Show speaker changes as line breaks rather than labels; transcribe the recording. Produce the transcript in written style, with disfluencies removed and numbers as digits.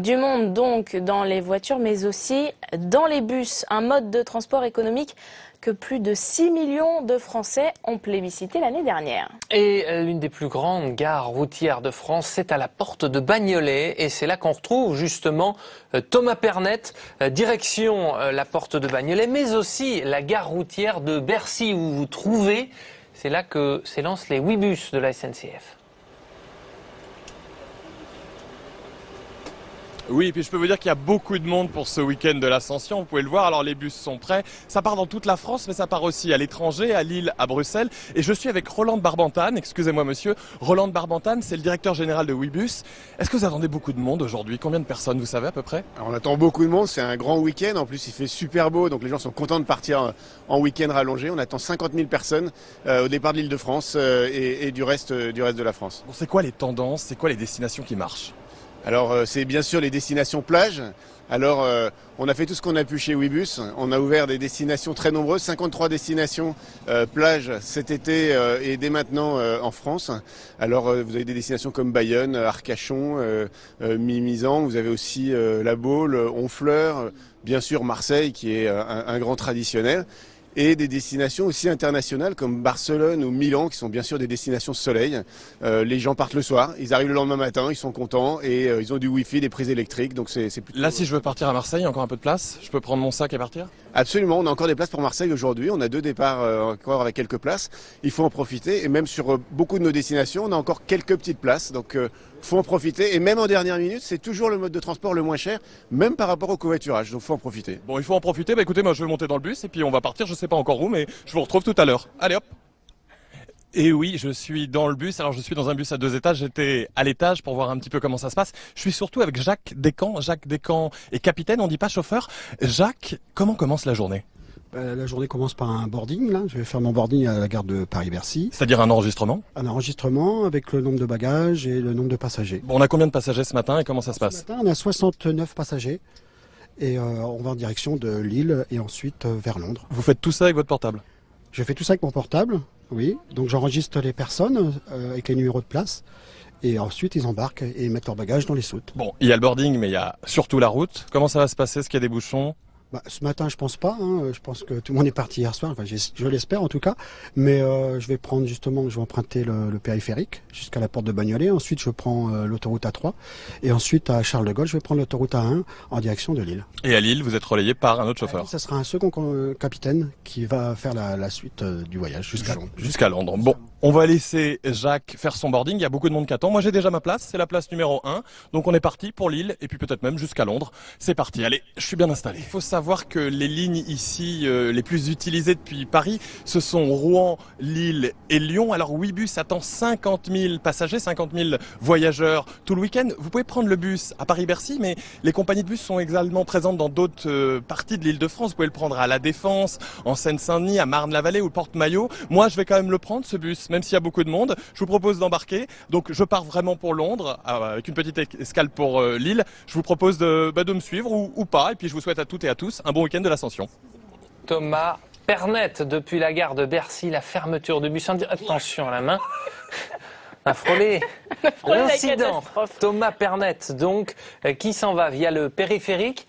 Du monde donc dans les voitures, mais aussi dans les bus. Un mode de transport économique que plus de 6 millions de Français ont plébiscité l'année dernière.
Et l'une des plus grandes gares routières de France, c'est à la porte de Bagnolet. Et c'est là qu'on retrouve justement Thomas Pernet, direction la porte de Bagnolet, mais aussi la gare routière de Bercy où vous vous trouvez. C'est là que s'élancent les Ouibus de la SNCF.
Oui, et puis je peux vous dire qu'il y a beaucoup de monde pour ce week-end de l'Ascension. Vous pouvez le voir, alors les bus sont prêts. Ça part dans toute la France, mais ça part aussi à l'étranger, à Lille, à Bruxelles. Et je suis avec Roland Barbantane, excusez-moi monsieur. Roland Barbantane, c'est le directeur général de Ouibus. Est-ce que vous attendez beaucoup de monde aujourd'hui? Combien de personnes, vous savez à peu près?
Alors on attend beaucoup de monde, c'est un grand week-end. En plus, il fait super beau, donc les gens sont contents de partir en week-end rallongé. On attend 50 000 personnes au départ de l'Île-de-France et du reste de la France.
Bon, c'est quoi les tendances? C'est quoi les destinations qui marchent?
Alors c'est bien sûr les destinations plages. Alors on a fait tout ce qu'on a pu chez Ouibus. On a ouvert des destinations très nombreuses, 53 destinations plages cet été et dès maintenant en France. Alors vous avez des destinations comme Bayonne, Arcachon, Mimizan. Vous avez aussi La Baule, Honfleur, bien sûr Marseille qui est un grand traditionnel. Et des destinations aussi internationales comme Barcelone ou Milan qui sont bien sûr des destinations soleil. Les gens partent le soir, ils arrivent le lendemain matin, ils sont contents et ils ont du wifi, des prises électriques, donc c'est plutôt...
Là, si je veux partir à Marseille, il y a encore un peu de place? Je peux prendre mon sac et partir?
Absolument, on a encore des places pour Marseille aujourd'hui, on a 2 départs encore avec quelques places, il faut en profiter et même sur beaucoup de nos destinations, on a encore quelques petites places, donc faut en profiter et même en dernière minute, c'est toujours le mode de transport le moins cher, même par rapport au covoiturage, donc faut en profiter.
Bon, il faut en profiter. Bah écoutez, moi je vais monter dans le bus et puis on va partir, je sais pas encore où, mais je vous retrouve tout à l'heure. Allez hop! Et oui, je suis dans le bus. Alors, je suis dans un bus à 2 étages. J'étais à l'étage pour voir un petit peu comment ça se passe. Je suis surtout avec Jacques Descamps. Jacques Descamps est capitaine, on dit pas chauffeur. Jacques, comment commence la journée?
La journée commence par un boarding. Là, je vais faire mon boarding à la gare de Paris-Bercy.
C'est-à-dire un enregistrement?
Un enregistrement avec le nombre de bagages et le nombre de passagers.
Bon, on a combien de passagers ce matin et comment ça se passe?
Ce matin, on a 69 passagers et on va en direction de Lille et ensuite vers Londres.
Vous faites tout ça avec votre portable?
Je fais tout ça avec mon portable, oui. Donc j'enregistre les personnes avec les numéros de place. Et ensuite, ils embarquent et mettent leurs bagages dans les soutes.
Bon, il y a le boarding, mais il y a surtout la route. Comment ça va se passer? Est-ce qu'il y a des bouchons?
Ce matin, je pense pas. Je pense que tout le monde est parti hier soir. Enfin, je l'espère en tout cas. Mais je vais prendre justement, je vais emprunter le périphérique jusqu'à la porte de Bagnolet. Ensuite, je prends l'autoroute A3. Et ensuite, à Charles de Gaulle, je vais prendre l'autoroute A1 en direction de Lille.
Et à Lille, vous êtes relayé par un autre chauffeur?
Ça sera un second capitaine qui va faire la suite du voyage jusqu'à Londres.
Jusqu'à Londres. Bon, on va laisser Jacques faire son boarding. Il y a beaucoup de monde qui attend. Moi, j'ai déjà ma place. C'est la place numéro 1. Donc, on est parti pour Lille et puis peut-être même jusqu'à Londres. C'est parti. Allez, je suis bien installé. Il faut savoir que les lignes ici les plus utilisées depuis Paris, ce sont Rouen, Lille et Lyon. Alors Ouibus attend 50 000 passagers, 50 000 voyageurs tout le week-end. Vous pouvez prendre le bus à Paris-Bercy, mais les compagnies de bus sont également présentes dans d'autres parties de l'Île-de-France. Vous pouvez le prendre à La Défense, en Seine-Saint-Denis, à Marne-la-Vallée ou Porte-Maillot. Moi, je vais quand même le prendre, ce bus, même s'il y a beaucoup de monde. Je vous propose d'embarquer. Donc, je pars vraiment pour Londres, avec une petite escale pour Lille. Je vous propose de me suivre ou pas. Et puis, je vous souhaite à toutes et à tous un bon week-end de l'Ascension.
Thomas Pernet depuis la gare de Bercy, la fermeture de bus. Attention à la main. On a frôlé l'incident. Thomas Pernet, donc, qui s'en va via le périphérique.